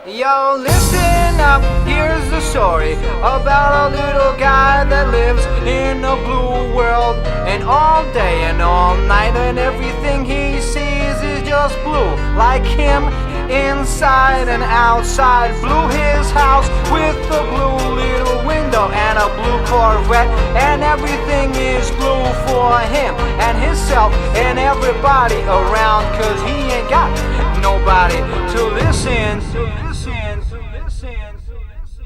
Yo, listen up, here's the story about a little guy that lives in a blue world. And all day and all night and everything he sees is just blue. Like him, inside and outside. Blue his house with a blue little window and a blue Corvette. And everything is blue for him and himself and everybody around. Cause he ain't got nobody to listen.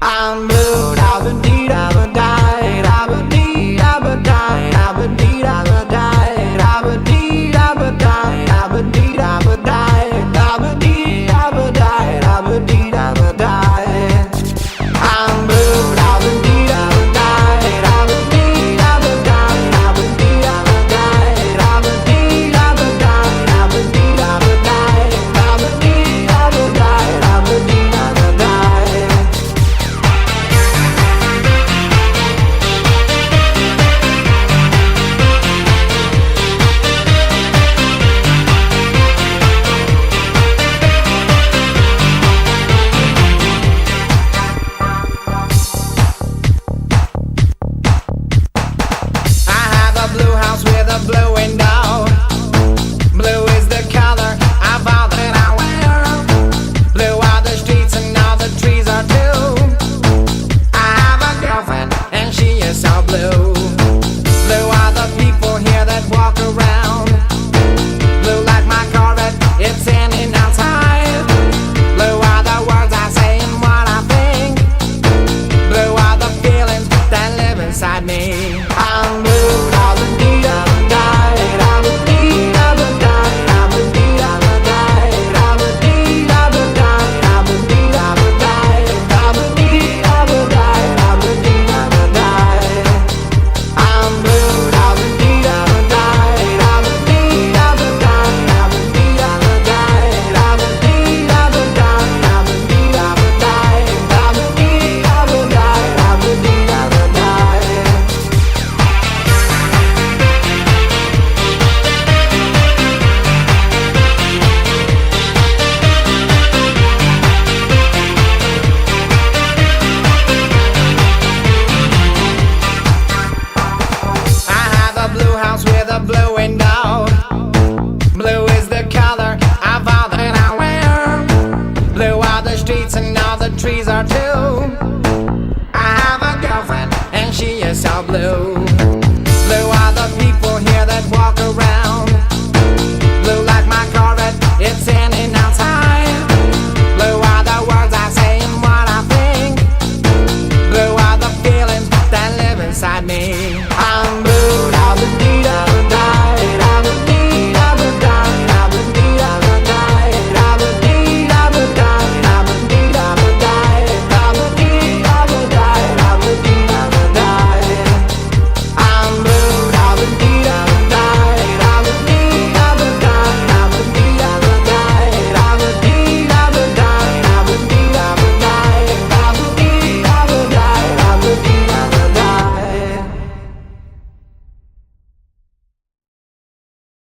I'm blue, da-ba-dee, da-ba-die, da-ba-dee, da-ba-die, da-ba-dee, da-ba-die, da-ba-dee, da-ba-die, da-ba-dee, da-ba-die, da-ba-dee, da-ba-die, da-ba-dee, da-ba-die. I'm blue, da-ba-dee, da-ba-die, da-ba-dee, da-ba-die, da-ba-dee, da-ba-die, da-ba-dee, da-ba-die, da-ba-dee, da-ba-die, da-ba-dee, da-ba-die, da-ba-dee, da-ba-die. Blue house with a blue window. Blue is the color of all that I wear. Blue are the streets and all the trees are too. I have a girlfriend and she is so blue. Blue are the people here that walk around. Blue like my Corvette, it's in and outside. Blue are the words I say and what I think. Blue are the feelings that live inside me. I'm blue. With a blue window. Blue is the color of all that I wear. Blue are the streets and all the trees are too. I have a girlfriend and she is so blue.